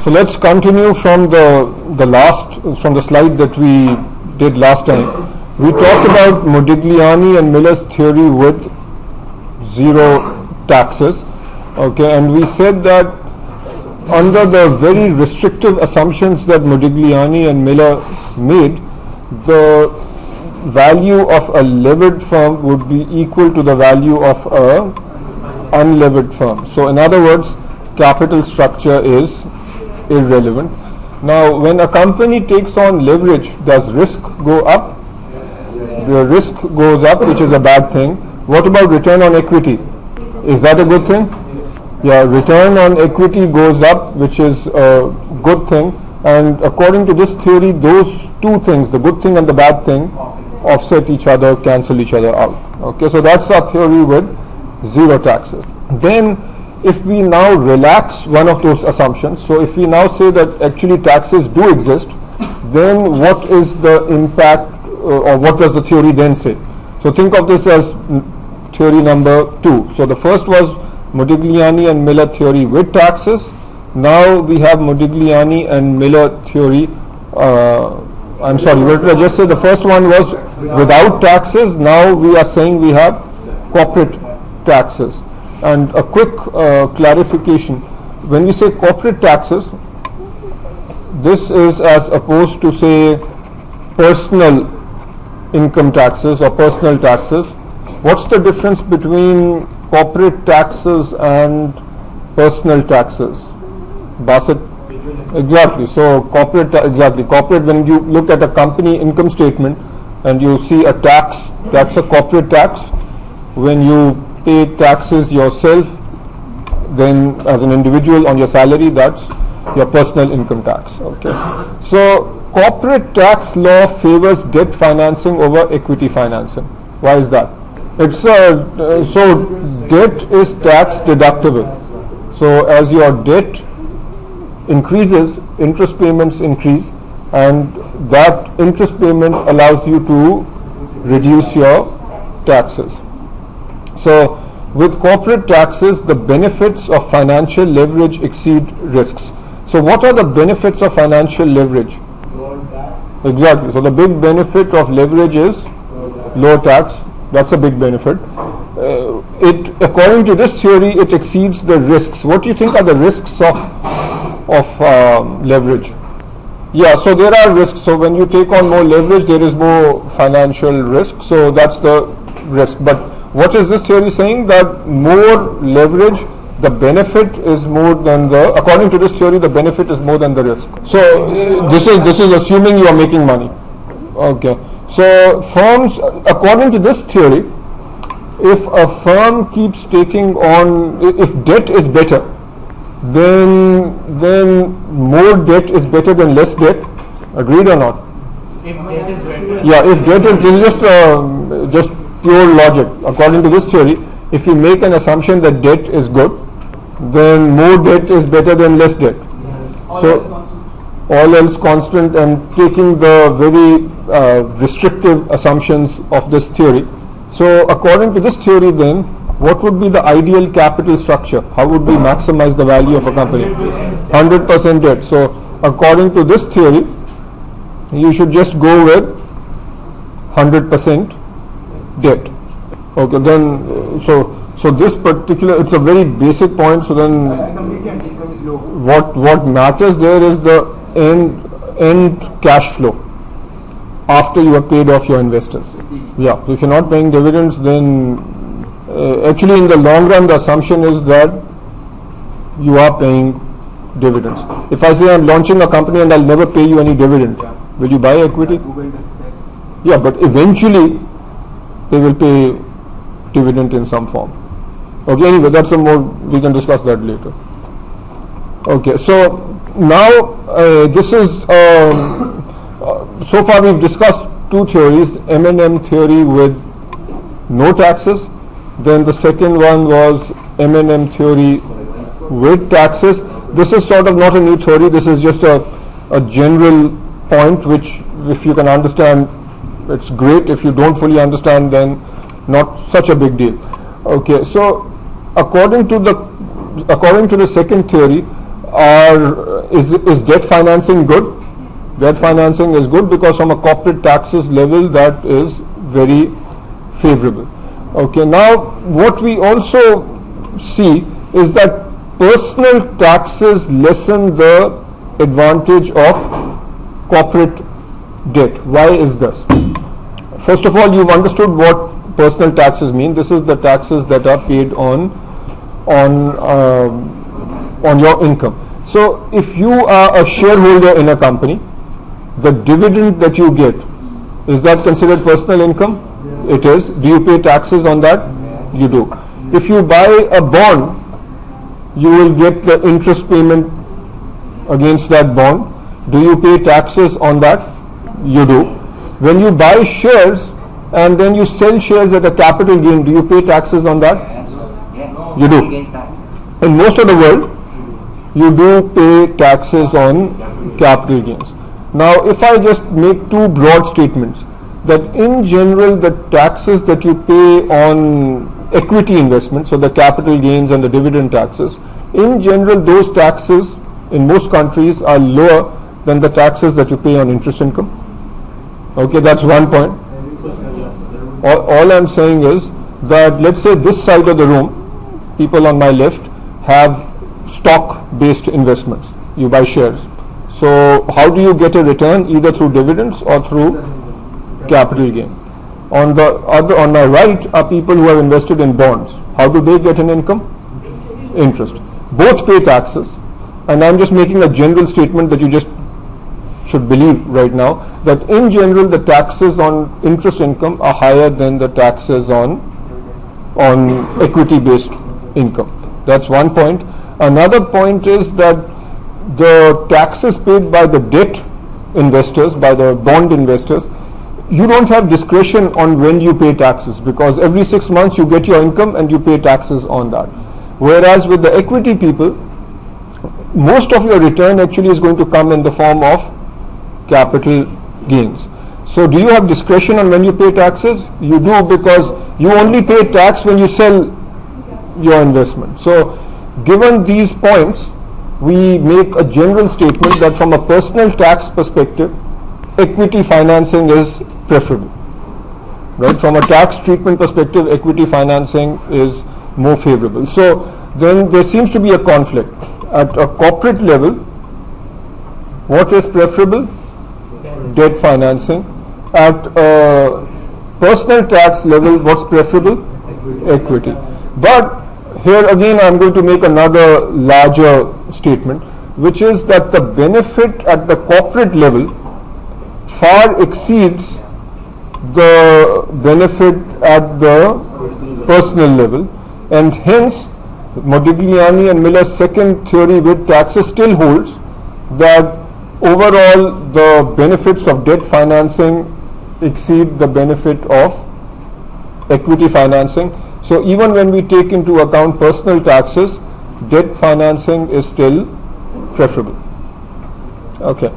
So let's continue from the slide that we did last time. We talked about Modigliani and Miller's theory with zero taxes. Okay, and we said that under the very restrictive assumptions that Modigliani and Miller made, the value of a levered firm would be equal to the value of a unlevered firm. So in other words, capital structure is irrelevant. Now, when a company takes on leverage, does risk go up? The risk goes up, which is a bad thing. What about return on equity? Is that a good thing? Yeah, return on equity goes up, which is a good thing. And according to this theory, those two things, the good thing and the bad thing, offset each other, cancel each other out. Okay, so that's our theory with zero taxes. Then if we now relax one of those assumptions, so if we now say that actually taxes do exist, then what is the impact or what does the theory then say? So think of this as theory number 2. So the first was Modigliani and Miller theory with taxes. Now we have Modigliani and Miller theory. I'm sorry, what did I just say? The first one was without taxes. Now we are saying we have corporate taxes. And a quick clarification. When we say corporate taxes, this is as opposed to say personal income taxes or personal taxes. What's the difference between corporate taxes and personal taxes? Basit? Exactly. So corporate, corporate, when you look at a company income statement and you see a tax, that's a corporate tax. When you pay taxes yourself, then as an individual on your salary, that's your personal income tax. Okay. So corporate tax law favors debt financing over equity financing. Why is that? It's so debt is tax deductible. So as your debt increases, interest payments increase, and that interest payment allows you to reduce your taxes. So with corporate taxes, the benefits of financial leverage exceed risks. So what are the benefits of financial leverage? Lower tax. Exactly. So the big benefit of leverage is low tax. That's a big benefit. According to this theory, it exceeds the risks. What do you think are the risks of leverage? Yeah, so there are risks. So when you take on more leverage, there is more financial risk. So that's the risk. But what is this theory saying? That more leverage, the benefit is more than the, according to this theory, the benefit is more than the risk. So this is assuming you are making money. Okay. So firms, according to this theory, if a firm keeps taking on, if debt is better, then more debt is better than less debt. Agreed or not? If debt is better. Yeah, if debt is, this is just pure logic. According to this theory, if you make an assumption that debt is good, then more debt is better than less debt. Yes. So all else constant, and taking the very restrictive assumptions of this theory. So according to this theory then, what would be the ideal capital structure? How would we maximize the value of a company? 100% debt. So according to this theory, you should just go with 100% debt. Okay, then so this particular, it's a very basic point. So then what matters there is the end cash flow after you have paid off your investors. Yeah, so if you're not paying dividends, then actually in the long run the assumption is that you are paying dividends. If I say I'm launching a company and I'll never pay you any dividend, will you buy equity? Yeah, but eventually they will pay dividend in some form. Okay, anyway, that's some more, we can discuss that later. Okay, so now this is so far we've discussed two theories, M&M theory with no taxes, then the second one was M&M theory with taxes. This is sort of not a new theory, this is just a general point which if you can understand, it's great. If you don't fully understand, then not such a big deal. Okay, so according to the second theory, is debt financing good? Debt financing is good because from a corporate taxes level that is very favorable. Okay, now what we also see is that personal taxes lessen the advantage of corporate debt. Why is this? First of all, you've understood what personal taxes mean. This is the taxes that are paid on your income. So if you are a shareholder in a company, the dividend that you get, is that considered personal income? It is. Do you pay taxes on that? You do. If you buy a bond, you will get the interest payment against that bond. Do you pay taxes on that? You do. When you buy shares and then you sell shares at a capital gain, do you pay taxes on that? Yes. You do. In most of the world, you do pay taxes on capital gains. Now, if I just make two broad statements, that in general the taxes that you pay on equity investments, so the capital gains and the dividend taxes, in general those taxes in most countries are lower than the taxes that you pay on interest income. Okay, that's one point. All I'm saying is that let's say this side of the room, people on my left have stock-based investments. You buy shares. So how do you get a return? Either through dividends or through capital gain. On my right are people who are invested in bonds. How do they get an income? Interest. Both pay taxes, and I'm just making a general statement that you just should believe right now, that in general the taxes on interest income are higher than the taxes on equity-based income. That's one point. Another point is that the taxes paid by the debt investors, by the bond investors, you don't have discretion on when you pay taxes, because every 6 months you get your income and you pay taxes on that. Whereas with the equity people, most of your return actually is going to come in the form of capital gains. So do you have discretion on when you pay taxes? You do, because you only pay tax when you sell your investment. So given these points, we make a general statement that from a personal tax perspective, equity financing is preferable. Right? From a tax treatment perspective, equity financing is more favorable. So then there seems to be a conflict. At a corporate level, what is preferable? Debt financing. At a personal tax level, what's preferable? Equity. But here again I'm going to make another larger statement, which is that the benefit at the corporate level far exceeds the benefit at the personal level, and hence Modigliani and Miller's second theory with taxes still holds that overall the benefits of debt financing exceed the benefit of equity financing. So even when we take into account personal taxes, debt financing is still preferable. Okay.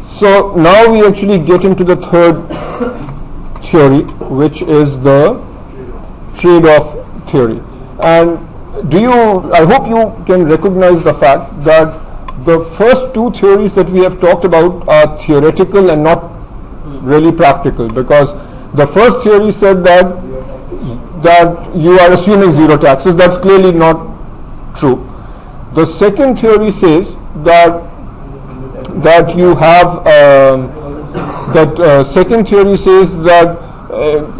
So now we actually get into the third theory, which is the trade-off theory. And I hope you can recognize the fact that the first two theories that we have talked about are theoretical and not really practical, because the first theory said that you are assuming zero taxes. That's clearly not true. The second theory says that you have second theory says that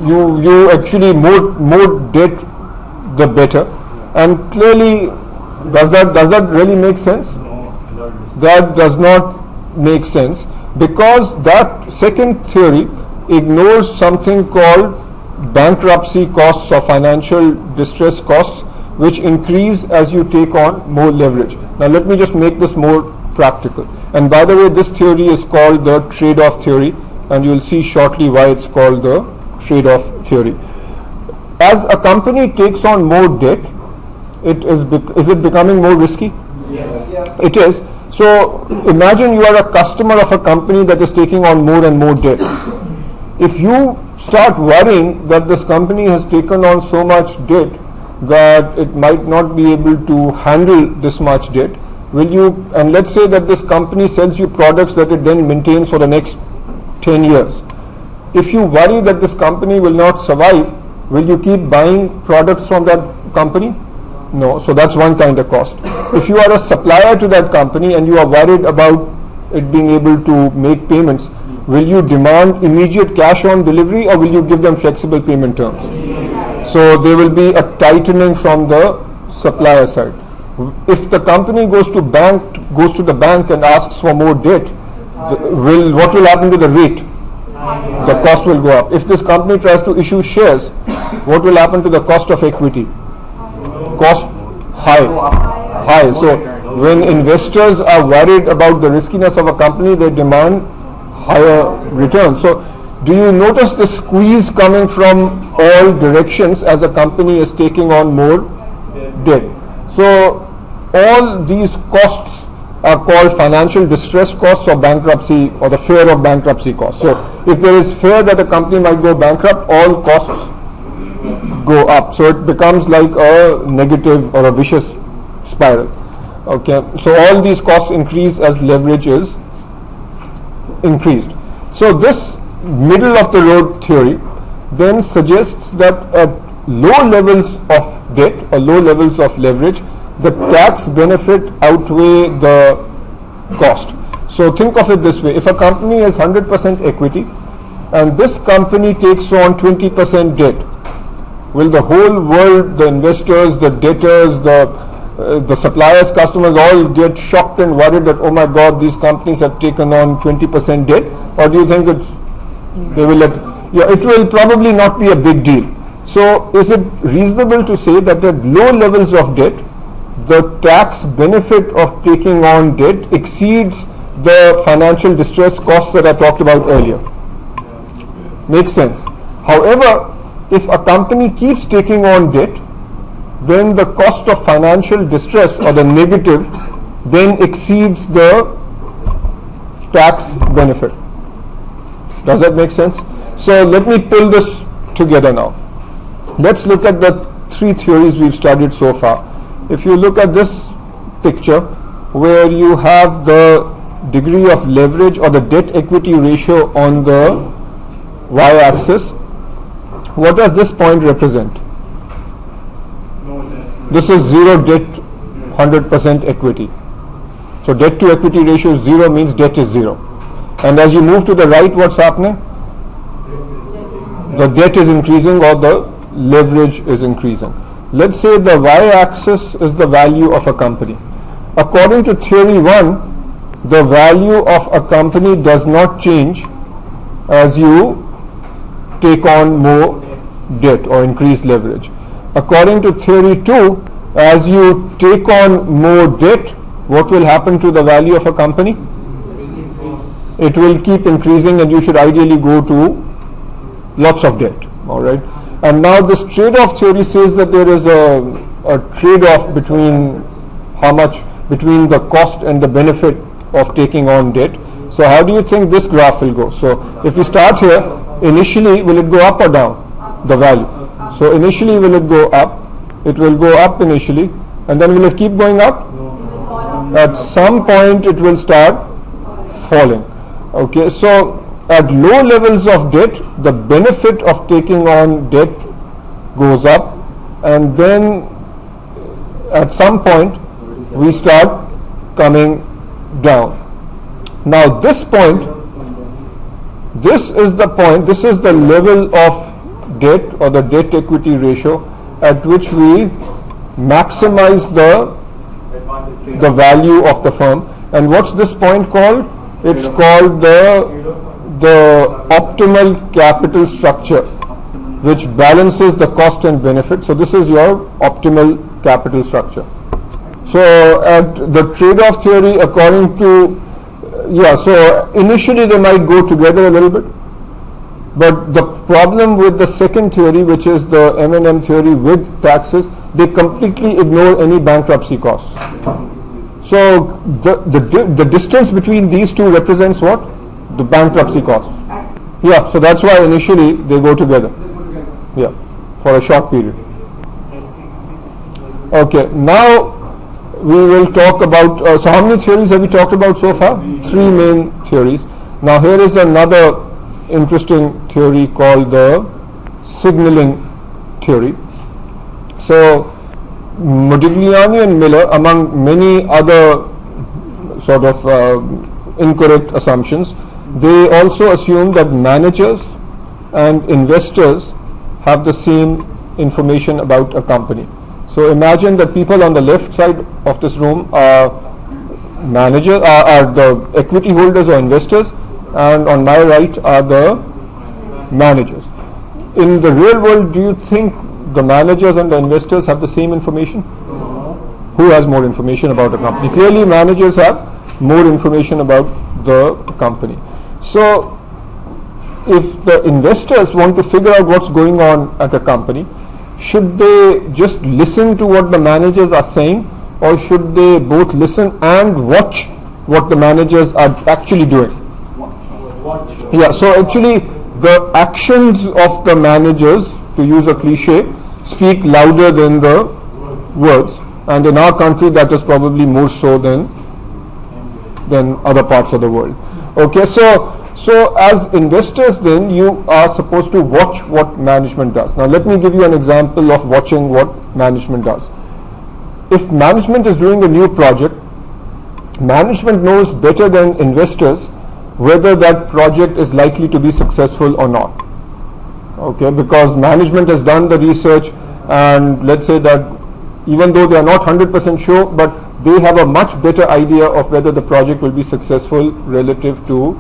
you actually more debt the better, and clearly does that really make sense? That does not make sense, because that second theory ignores something called bankruptcy costs or financial distress costs, which increase as you take on more leverage. Now let me just make this more practical. And by the way, this theory is called the trade-off theory, and you'll see shortly why it's called the trade-off theory. As a company takes on more debt, is it becoming more risky? Yes. It is. So imagine you are a customer of a company that is taking on more and more debt. If you start worrying that this company has taken on so much debt that it might not be able to handle this much debt, will you, and let's say that this company sells you products that it then maintains for the next 10 years. If you worry that this company will not survive, will you keep buying products from that company? No. So that's one kind of cost. If you are a supplier to that company and you are worried about it being able to make payments, will you demand immediate cash on delivery or will you give them flexible payment terms? So there will be a tightening from the supplier side. If the company goes to the bank and asks for more debt, what will happen to the rate? The cost will go up. If this company tries to issue shares, what will happen to the cost of equity? Cost high. So when investors are worried about the riskiness of a company, they demand higher returns. So do you notice the squeeze coming from all directions as a company is taking on more debt? So all these costs are called financial distress costs or bankruptcy, or the fear of bankruptcy costs. So if there is fear that a company might go bankrupt, all costs go up. So it becomes like a negative or a vicious spiral. Okay, so all these costs increase as leverage is increased. So this middle of the road theory then suggests that at low levels of debt or low levels of leverage, the tax benefit outweigh the cost. So think of it this way: if a company has 100% equity and this company takes on 20% debt, will the whole world, the investors, the debtors, the suppliers, customers all get shocked and worried that, oh my God, these companies have taken on 20% debt? Or do you think they will it will probably not be a big deal? So is it reasonable to say that at low levels of debt, the tax benefit of taking on debt exceeds the financial distress costs that I talked about earlier? Makes sense. However, if a company keeps taking on debt, then the cost of financial distress or the negative then exceeds the tax benefit. Does that make sense? So let me pull this together now. Let's look at the three theories we've studied so far. If you look at this picture where you have the degree of leverage or the debt equity ratio on the y-axis, what does this point represent? This is zero debt, 100% equity. So debt to equity ratio is 0 means debt is 0. And as you move to the right, what's happening? The debt is increasing or the leverage is increasing. Let's say the y-axis is the value of a company. According to theory 1, the value of a company does not change as you take on more debt or increase leverage. According to theory 2, as you take on more debt, what will happen to the value of a company? It will keep increasing and you should ideally go to lots of debt. All right. And now this trade-off theory says that there is a trade-off between between the cost and the benefit of taking on debt. So how do you think this graph will go? So if we start here, initially will it go up or down, the value? So initially will it go up? It will go up initially, and then will it keep going up? At some point it will start falling. Okay, so at low levels of debt, the benefit of taking on debt goes up, and then at some point we start coming down. Now this point, this is the level of debt or the debt equity ratio at which we maximize the value of the firm. And what's this point called? It's called the optimal capital structure, which balances the cost and benefit. So this is your optimal capital structure. So at the trade-off theory, according to so initially they might go together a little bit, but the problem with the second theory, which is the M&M theory with taxes, they completely ignore any bankruptcy costs. So the distance between these two represents what? The bankruptcy costs. Yeah, so that's why initially they go together. Yeah, for a short period. Okay, now we will talk about, so how many theories have we talked about so far? Three main theories. Now here is another interesting theory called the signaling theory. So Modigliani and Miller, among many other sort of incorrect assumptions, they also assume that managers and investors have the same information about a company. So imagine that people on the left side of this room are managers, are the equity holders or investors, and on my right are the managers. In the real world, do you think the managers and the investors have the same information? Who has more information about a company? Clearly managers have more information about the company. So if the investors want to figure out what's going on at a company, should they just listen to what the managers are saying, or should they both listen and watch what the managers are actually doing? Yeah, so actually the actions of the managers, to use a cliche, speak louder than the words, and in our country that is probably more so than other parts of the world. Okay, so as investors then you are supposed to watch what management does. Now let me give you an example of watching what management does. If management is doing a new project, management knows better than investors whether that project is likely to be successful or not. Okay, because management has done the research, and let's say that even though they are not 100% sure, but they have a much better idea of whether the project will be successful relative to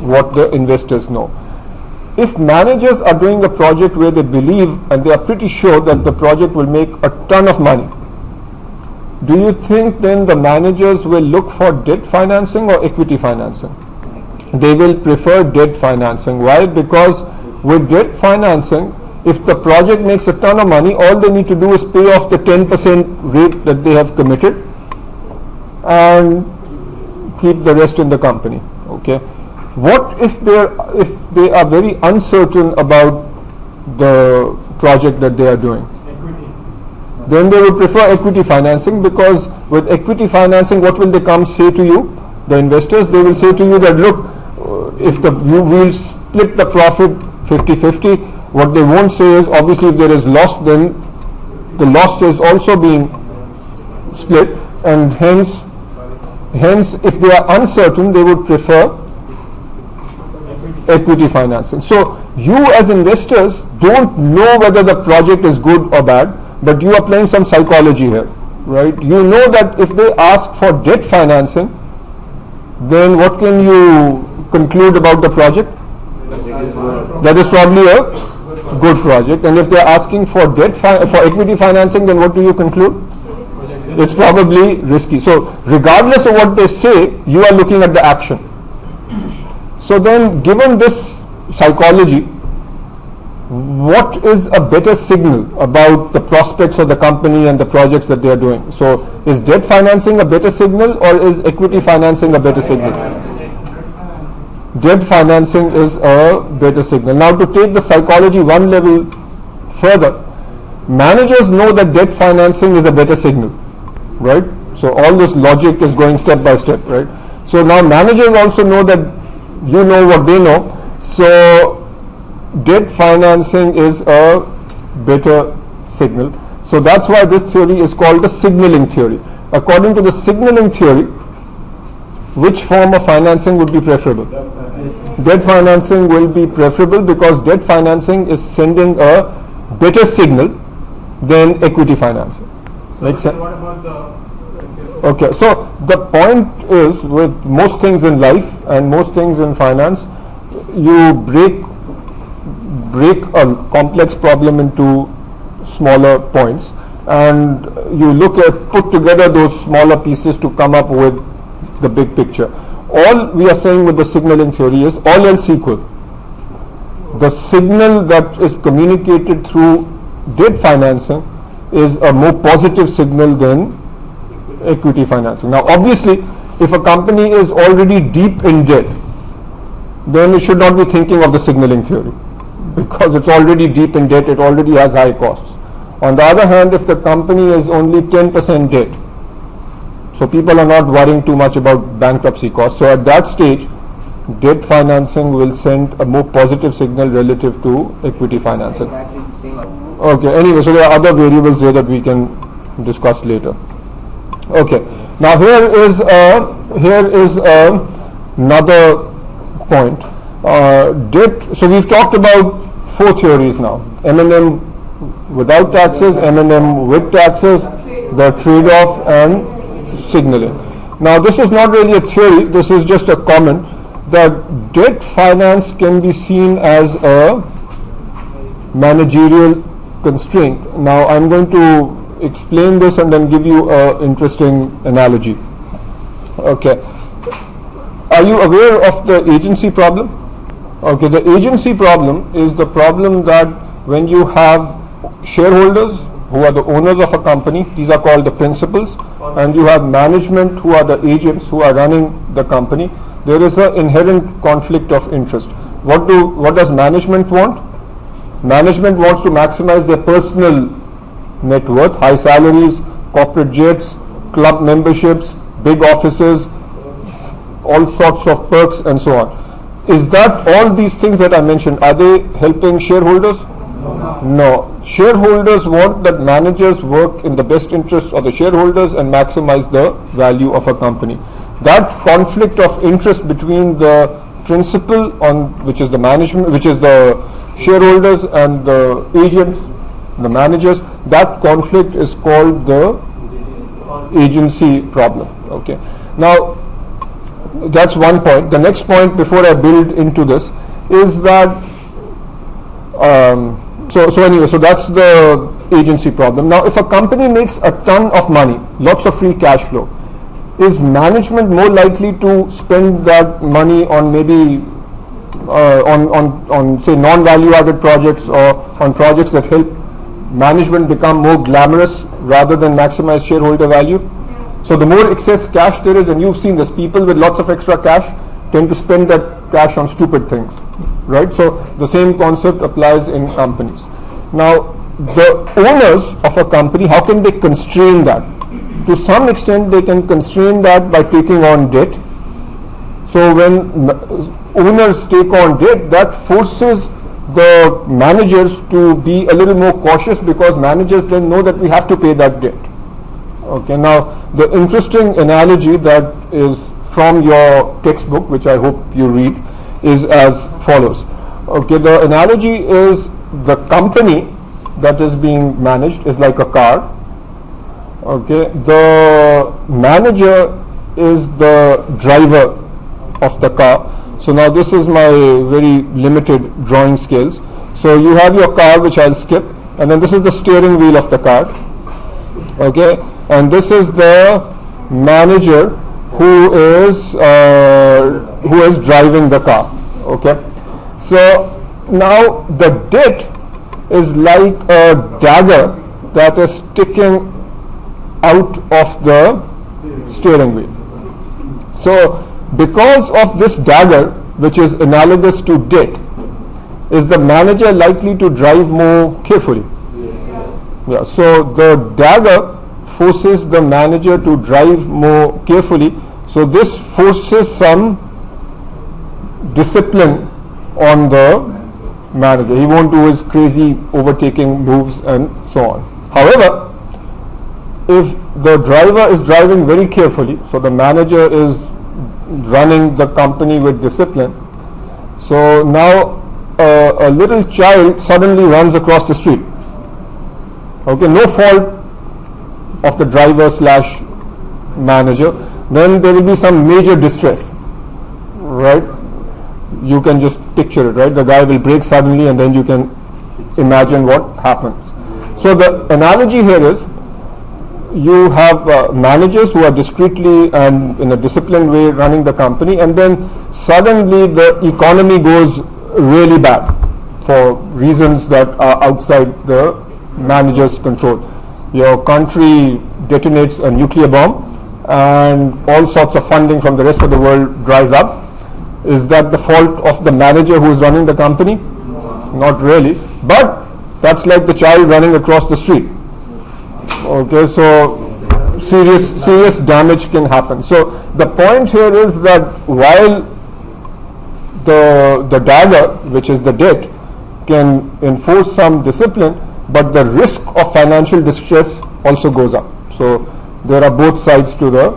what the investors know. If managers are doing a project where they believe and they are pretty sure that the project will make a ton of money, do you think then the managers will look for debt financing or equity financing? They will prefer debt financing. Why? Because with debt financing, if the project makes a ton of money, all they need to do is pay off the 10% rate that they have committed and keep the rest in the company. Okay. What if they are very uncertain about the project that they are doing? Then they will prefer equity financing, because with equity financing, what will they come say to you? The investors, they will say to you that, look, if you will split the profit 50-50, what they won't say is, obviously if there is loss, then the loss is also being split, and hence if they are uncertain, they would prefer equity financing. So you as investors don't know whether the project is good or bad, but you are playing some psychology here, right? You know that if they ask for debt financing, then what can you conclude about the project? That is probably a good project. And if they are asking for for equity financing, then what do you conclude? It's probably risky. So regardless of what they say, you are looking at the action. So then, given this psychology, what is a better signal about the prospects of the company and the projects that they are doing? So is debt financing a better signal, or is equity financing a better signal? Debt financing is a better signal. Now, to take the psychology one level further, managers know that debt financing is a better signal, right? So all this logic is going step by step, right? So now managers also know that you know what they know. So debt financing is a better signal. So that's why this theory is called the signaling theory. According to the signaling theory, which form of financing would be preferable? Debt financing will be preferable, because debt financing is sending a better signal than equity financing. Make sense? What about the... Okay, so the point is, with most things in life and most things in finance, you break a complex problem into smaller points, and you put together those smaller pieces to come up with the big picture. All we are saying with the signaling theory is, all else equal, the signal that is communicated through debt financing is a more positive signal than equity financing. Now obviously, if a company is already deep in debt, then it should not be thinking of the signaling theory, because it's already deep in debt, it already has high costs. On the other hand, if the company is only 10% debt, So people are not worrying too much about bankruptcy costs. So at that stage, debt financing will send a more positive signal relative to equity financing. Exactly the same. Okay, anyway, so there are other variables there that we can discuss later. Okay, now here is another point. Debt, so we've talked about 4 theories now. M&M without taxes, M&M with taxes, the trade-off and signaling. Now this is not really a theory, this is just a comment that debt finance can be seen as a managerial constraint. Now I'm going to explain this and then give you an interesting analogy. Okay. Are you aware of the agency problem? Okay, the agency problem is the problem that when you have shareholders who are the owners of a company, these are called the principals, and you have management who are the agents who are running the company, there is an inherent conflict of interest. What does management want? Management wants to maximize their personal net worth, high salaries, corporate jets, club memberships, big offices, all sorts of perks and so on. Is that all these things that I mentioned, are they helping shareholders? No. Shareholders want that managers work in the best interest of the shareholders and maximize the value of a company. That conflict of interest between the principal, which is the management, which is the shareholders, and the agents, the managers, that conflict is called the agency problem. Okay. Now that's one point. The next point before I build into this is that so that's the agency problem. Now if a company makes a ton of money, lots of free cash flow, is management more likely to spend that money on maybe on say non-value added projects or on projects that help management become more glamorous rather than maximize shareholder value? So the more excess cash there is, and you've seen this, people with lots of extra cash tend to spend that cash on stupid things, right? So the same concept applies in companies. Now the owners of a company, how can they constrain that? To some extent they can constrain that by taking on debt. So when owners take on debt, that forces the managers to be a little more cautious, because managers then know that we have to pay that debt. Okay, now the interesting analogy that is from your textbook, which I hope you read, is as follows. Okay, the analogy is the company that is being managed is like a car. Okay, the manager is the driver of the car. So now this is my very limited drawing skills. So you have your car, which I'll skip, and then this is the steering wheel of the car. Okay, and this is the manager who is driving the car. Okay, so now the debt is like a dagger that is sticking out of the steering wheel. So because of this dagger, which is analogous to debt, is the manager likely to drive more carefully? Yeah, so the dagger forces the manager to drive more carefully. So this forces some discipline on the manager. He won't do his crazy overtaking moves and so on. However, if the driver is driving very carefully, so the manager is running the company with discipline, so now a little child suddenly runs across the street. Okay, no fault of the driver slash manager, then there will be some major distress, right? You can just picture it, right? The guy will brake suddenly, and then you can imagine what happens. So the analogy here is, you have managers who are discreetly and in a disciplined way running the company, and then suddenly the economy goes really bad for reasons that are outside the manager's control. Your country detonates a nuclear bomb and all sorts of funding from the rest of the world dries up. Is that the fault of the manager who is running the company? Not really, but that's like the child running across the street. Okay, so serious damage can happen. So the point here is that while the dagger, which is the debt, can enforce some discipline, but the risk of financial distress also goes up. So there are both sides to the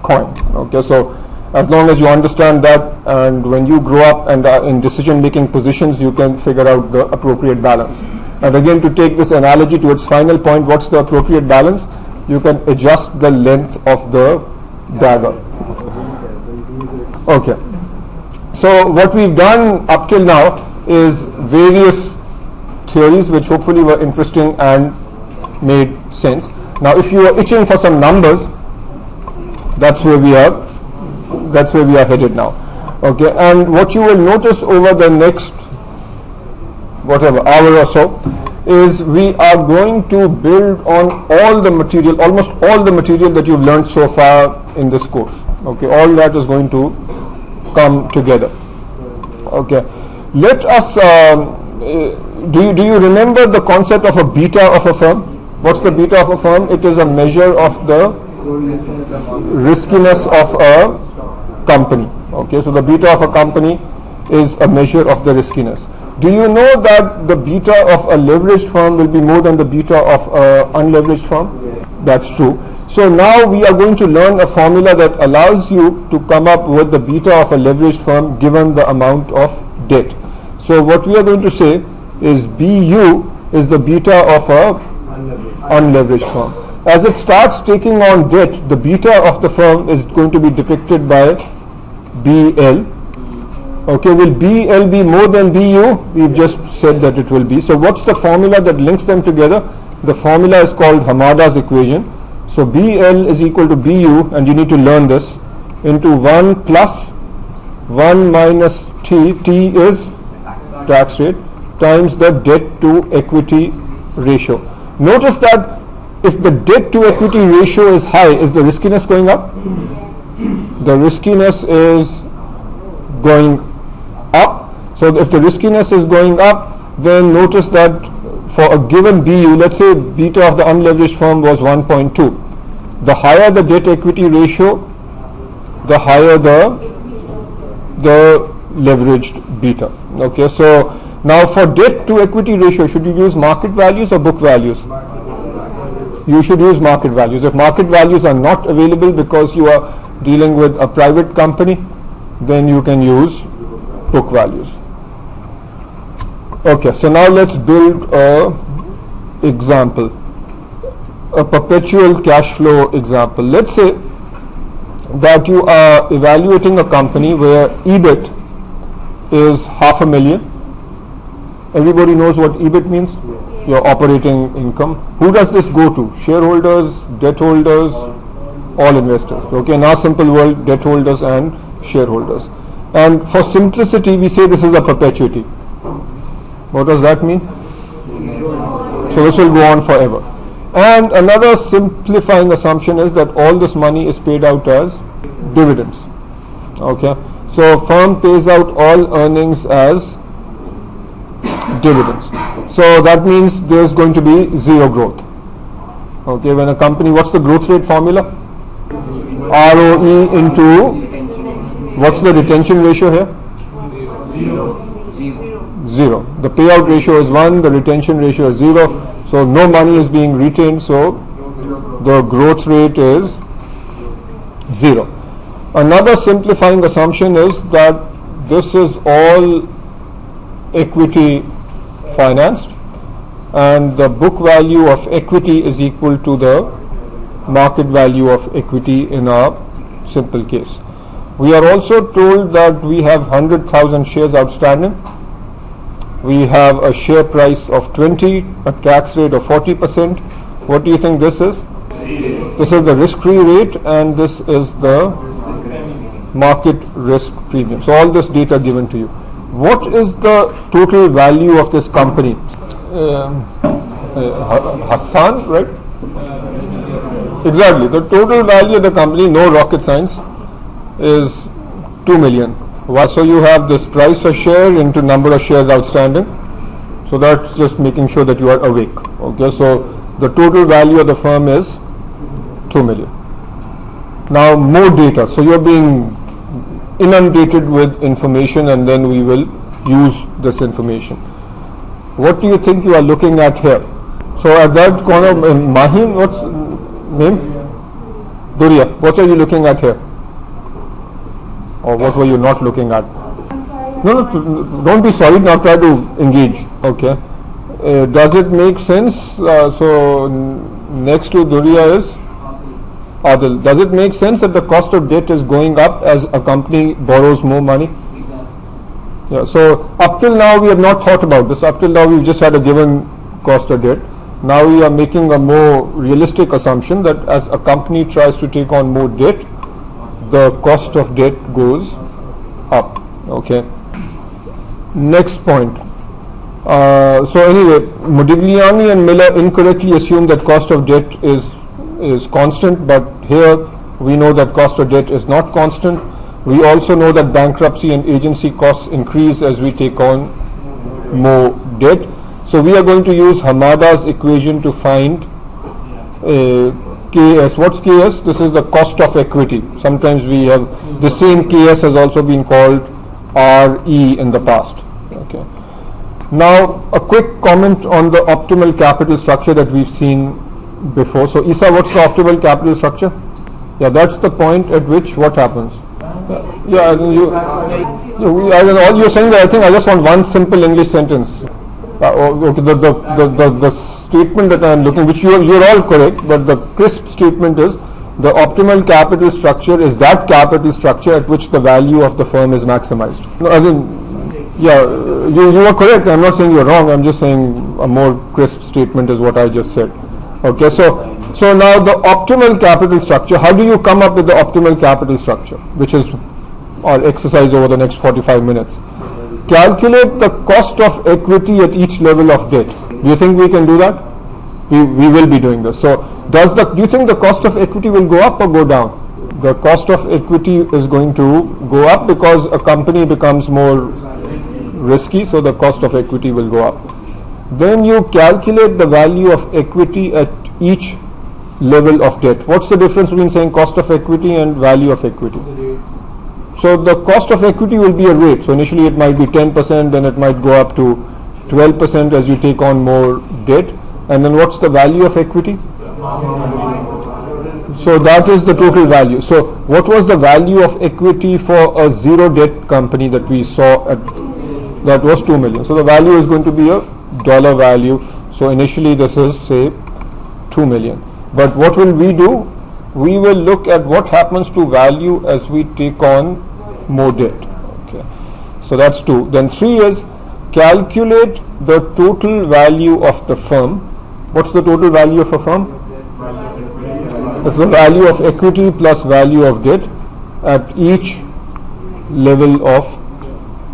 coin. Okay, so as long as you understand that, and when you grow up and are in decision-making positions, you can figure out the appropriate balance. And again, to take this analogy to its final point, what's the appropriate balance? You can adjust the length of the dagger. Okay. So what we've done up till now is various theories which hopefully were interesting and made sense. Now if you are itching for some numbers, that's where we are headed now. Okay, and what you will notice over the next hour or so is we are going to build on almost all the material that you've learned so far in this course. Okay, all that is going to come together. Okay, let us do you remember the concept of a beta of a firm? What's the beta of a firm? It is a measure of the riskiness of a company. Okay, so the beta of a company is a measure of the riskiness. Do you know that the beta of a leveraged firm will be more than the beta of an unleveraged firm? Yeah. That's true. So now we are going to learn a formula that allows you to come up with the beta of a leveraged firm given the amount of debt. So what we are going to say is BU is the beta of a unleveraged firm. As it starts taking on debt, the beta of the firm is going to be depicted by BL. Okay, will BL be more than BU? We've just said that it will be. So what's the formula that links them together? The formula is called Hamada's equation. So BL is equal to BU, and you need to learn this, into 1 plus 1 minus T, T is tax rate, times the debt to equity ratio. Notice that if the debt to equity ratio is high, is the riskiness going up? The riskiness is going up. So if the riskiness is going up, then notice that for a given BU, let's say beta of the unleveraged firm was 1.2. The higher the debt equity ratio, the higher the leveraged beta. Okay, so now for debt to equity ratio, should you use market values or book values? You should use market values. If market values are not available because you are dealing with a private company, then you can use book values. Okay, so now let's build a example, a perpetual cash flow example. Let's say that you are evaluating a company where EBIT is $500,000. Everybody knows what EBIT means? Your operating income. Who does this go to? Shareholders, debt holders, all investors. Okay, in our simple world, debt holders and shareholders. And for simplicity, we say this is a perpetuity. What does that mean? So this will go on forever. And another simplifying assumption is that all this money is paid out as dividends. Okay, so firm pays out all earnings as dividends. So that means there's going to be zero growth. Okay, when a company, what's the growth rate formula? ROE into, what's the retention ratio here? Zero. The payout ratio is 1, the retention ratio is 0. So no money is being retained, so the growth rate is 0. Another simplifying assumption is that this is all equity financed, and the book value of equity is equal to the market value of equity in our simple case. We are also told that we have 100,000 shares outstanding. We have a share price of 20, a tax rate of 40%. What do you think this is? This is the risk-free rate, and this is the market risk premium. So all this data given to you. What is the total value of this company? Hassan, right? Exactly. The total value of the company, no rocket science, is 2 million. So you have this price per share into number of shares outstanding. So that's just making sure that you are awake. Okay, so the total value of the firm is 2 million. Now more data. So you're being inundated with information, and then we will use this information. What do you think you are looking at here? So at that corner, Mahim, what's name? Duria. What are you looking at here? Or what were you not looking at? No, don't be sorry. Now try to engage. Okay. Does it make sense? So next to Duria is Adil. Does it make sense that the cost of debt is going up as a company borrows more money? Yeah. So up till now we have not thought about this. Up till now we've just had a given cost of debt. Now we are making a more realistic assumption that as a company tries to take on more debt, the cost of debt goes up. Okay. Next point. So anyway, Modigliani and Miller incorrectly assume that cost of debt is constant, but here we know that cost of debt is not constant. We also know that bankruptcy and agency costs increase as we take on more debt. So we are going to use Hamada's equation to find KS. What's KS? This is the cost of equity. Sometimes we have the same KS has also been called RE in the past. Okay. Now a quick comment on the optimal capital structure that we've seen before. So Isa, what's the optimal capital structure? Yeah, that's the point at which what happens. Yeah, I think all you're saying that I think I just want one simple English sentence. Okay, the statement that I am looking, which you're all correct, but the crisp statement is the optimal capital structure is that capital structure at which the value of the firm is maximized. No, I think, yeah, you are correct. I'm not saying you're wrong. I'm just saying a more crisp statement is what I just said. Okay, so now the optimal capital structure. How do you come up with the optimal capital structure, which is our exercise over the next 45 minutes? Calculate the cost of equity at each level of debt. Do you think we can do that? We will be doing this. So do you think the cost of equity will go up or go down? The cost of equity is going to go up because a company becomes more risky, so the cost of equity will go up. Then you calculate the value of equity at each level of debt. What's the difference between saying cost of equity and value of equity? So the cost of equity will be a rate. So initially it might be 10%, then it might go up to 12% as you take on more debt. And then what's the value of equity? So that is the total value. So what was the value of equity for a zero debt company that we saw that was 2 million. So the value is going to be a dollar value. So initially this is say 2 million. But what will we do? We will look at what happens to value as we take on more debt. Okay. So that's 2. Then 3 is calculate the total value of the firm. What's the total value of a firm? It's the value of equity plus value of debt at each level of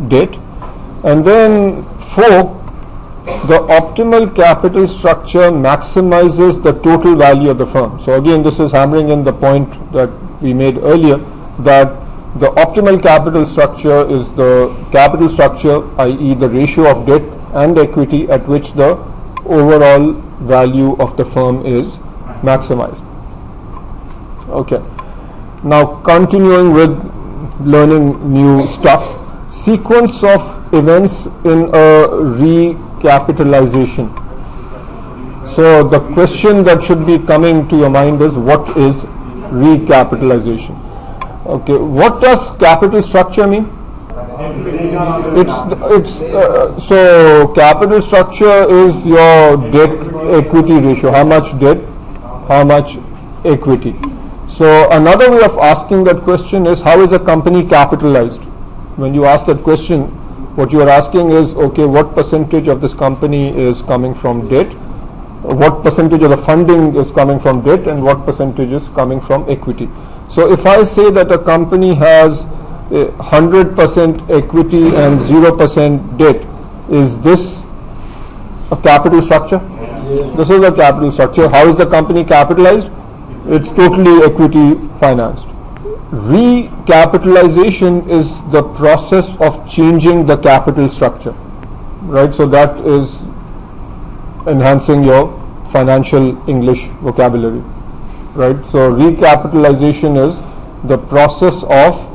debt. And then 4, the optimal capital structure maximizes the total value of the firm. So again, this is hammering in the point that we made earlier, that the optimal capital structure is the capital structure, i.e. the ratio of debt and equity at which the overall value of the firm is maximized. Okay. Now continuing with learning new stuff. Sequence of events in a recapitalization. So the question that should be coming to your mind is, what is recapitalization? Okay, what does capital structure mean? So capital structure is your debt equity ratio. How much debt, how much equity. So another way of asking that question is, how is a company capitalized? When you ask that question, what you are asking is, okay, what percentage of this company is coming from debt, what percentage of the funding is coming from debt, and what percentage is coming from equity. So if I say that a company has 100% equity and 0% debt, is this a capital structure? This is a capital structure. How is the company capitalized? It's totally equity financed. Recapitalization is the process of changing the capital structure, right? So that is enhancing your financial English vocabulary. right? So recapitalization is the process of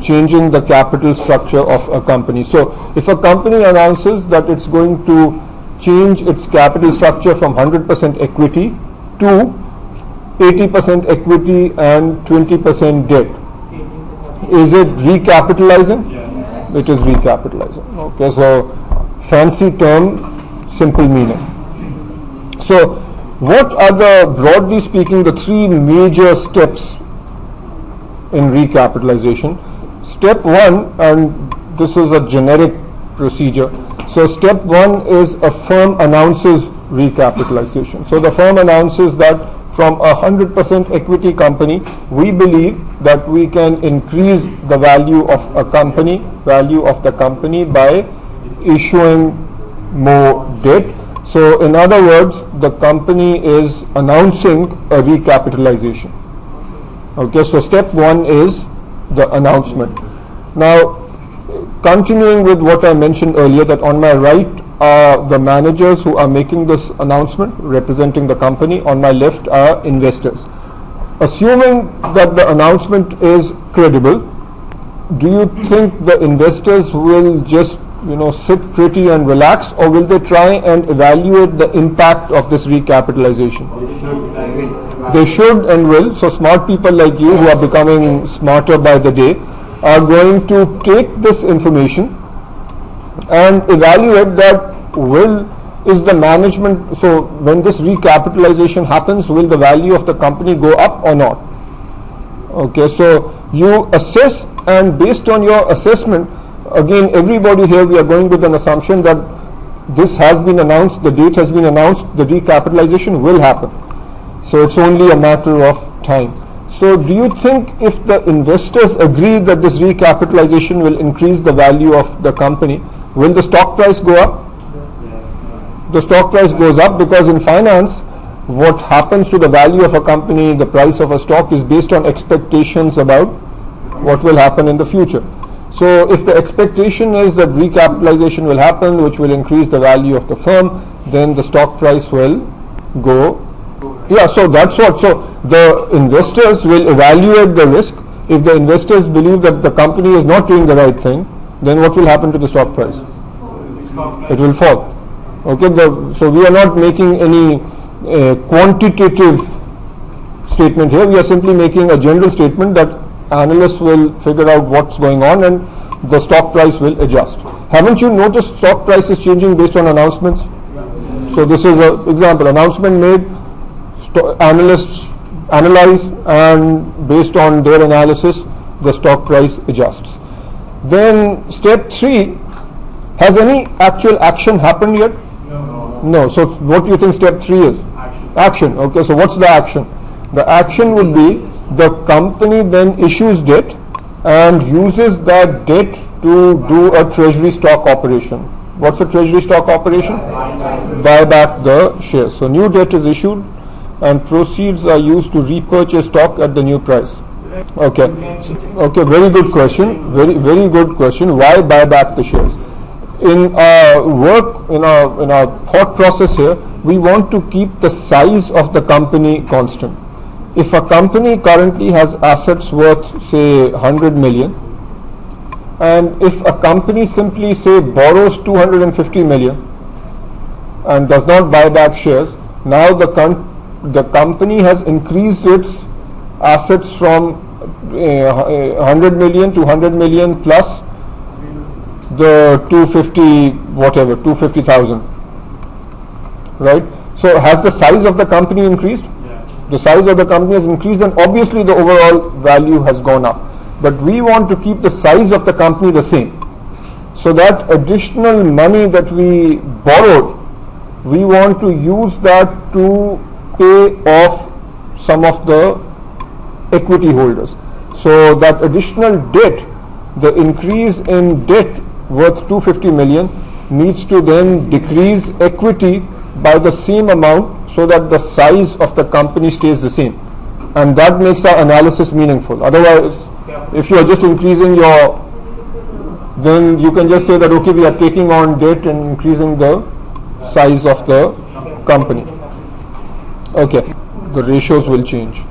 changing the capital structure of a company. So if a company announces that it's going to change its capital structure from 100% equity to 80% equity and 20% debt, is it recapitalizing? It is recapitalizing. Okay, so fancy term, simple meaning. So what are the, broadly speaking, the three major steps in recapitalization? Step one, and this is a generic procedure. So step one is a firm announces recapitalization. So the firm announces that from a 100% equity company, we believe that we can increase the value of the company by issuing more debt. So in other words, the company is announcing a recapitalization. Okay, so step one is the announcement. Now, continuing with what I mentioned earlier, that on my right are the managers who are making this announcement, representing the company. On my left are investors. Assuming that the announcement is credible, do you think the investors will just sit pretty and relax, or will they try and evaluate the impact of this recapitalization? They should and will. So smart people like you, who are becoming smarter by the day, are going to take this information and evaluate that is the management, so when this recapitalization happens, will the value of the company go up or not? Okay, so you assess, and based on your assessment, again, everybody here, we are going with an assumption that this has been announced, the date has been announced, the recapitalization will happen. So it's only a matter of time. So do you think if the investors agree that this recapitalization will increase the value of the company, will the stock price go up? The stock price goes up because in finance, what happens to the value of a company, the price of a stock, is based on expectations about what will happen in the future. So if the expectation is that recapitalization will happen, which will increase the value of the firm, then the stock price will go. Yeah, so that's what. So the investors will evaluate the risk. If the investors believe that the company is not doing the right thing, then what will happen to the stock price? It will fall. Okay, so we are not making any quantitative statement here. We are simply making a general statement that analysts will figure out what's going on and the stock price will adjust. Haven't you noticed stock prices changing based on announcements? So this is an example. Announcement made, analysts analyze, and based on their analysis, the stock price adjusts. Then step 3, has any actual action happened yet? No. So what do you think step 3 is? Action. Okay, so what's the action? The action would be the company then issues debt and uses that debt to do a treasury stock operation. What's a treasury stock operation? Buy back the shares. So new debt is issued and proceeds are used to repurchase stock at the new price. Okay, very good question. Very good question. Why buy back the shares? In our work, in our thought process here, we want to keep the size of the company constant. If a company currently has assets worth, say, 100 million, and if a company simply, say, borrows 250 million and does not buy back shares, now the company has increased its assets from 100 million to 100 million plus the 250,000, right? So has the size of the company increased? The size of the company has increased, and obviously the overall value has gone up. But we want to keep the size of the company the same. So that additional money that we borrowed, we want to use that to pay off some of the equity holders. So that additional debt, the increase in debt worth 250 million needs to then decrease equity by the same amount so that the size of the company stays the same. And that makes our analysis meaningful. Otherwise, if you are just increasing then you can just say that, okay, we are taking on debt and increasing the size of the company. Okay, the ratios will change.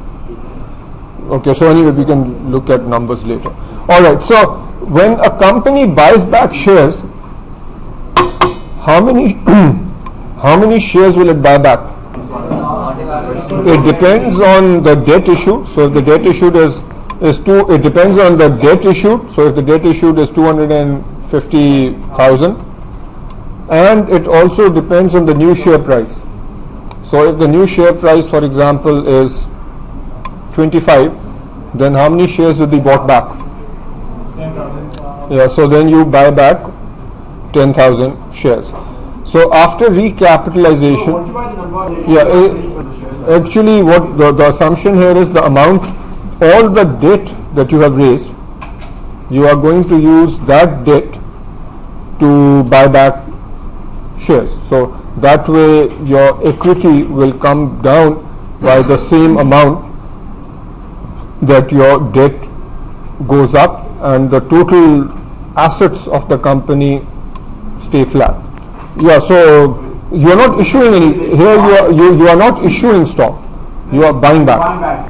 Okay, so anyway, we can look at numbers later. Alright, so when a company buys back shares, how many how many shares will it buy back? It depends on the debt issued. So if the debt issued is two, it depends on the debt issued. So if the debt issued is 250,000, and it also depends on the new share price. So if the new share price, for example, is 25, then how many shares will be bought back? 10,000. Yeah, so then you buy back 10,000 shares. So after recapitalization, actually what the assumption here is the amount, all the debt that you have raised, you are going to use that debt to buy back shares. So that way your equity will come down by the same amount that your debt goes up, and the total assets of the company stay flat. Yeah, so you are not issuing any, here you are not issuing stock, you are buying back.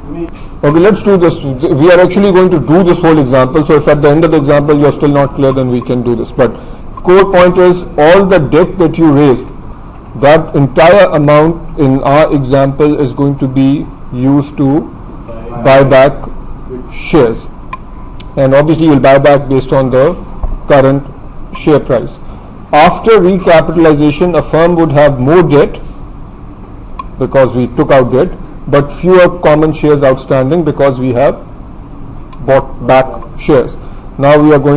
Okay, let's do this. We are actually going to do this whole example, so if at the end of the example you are still not clear, then we can do this. But core point is, all the debt that you raised, that entire amount in our example is going to be used to buy back shares, and obviously you will buy back based on the current share price. After recapitalization, a firm would have more debt because we took out debt, but fewer common shares outstanding because we have bought back shares. Now we are going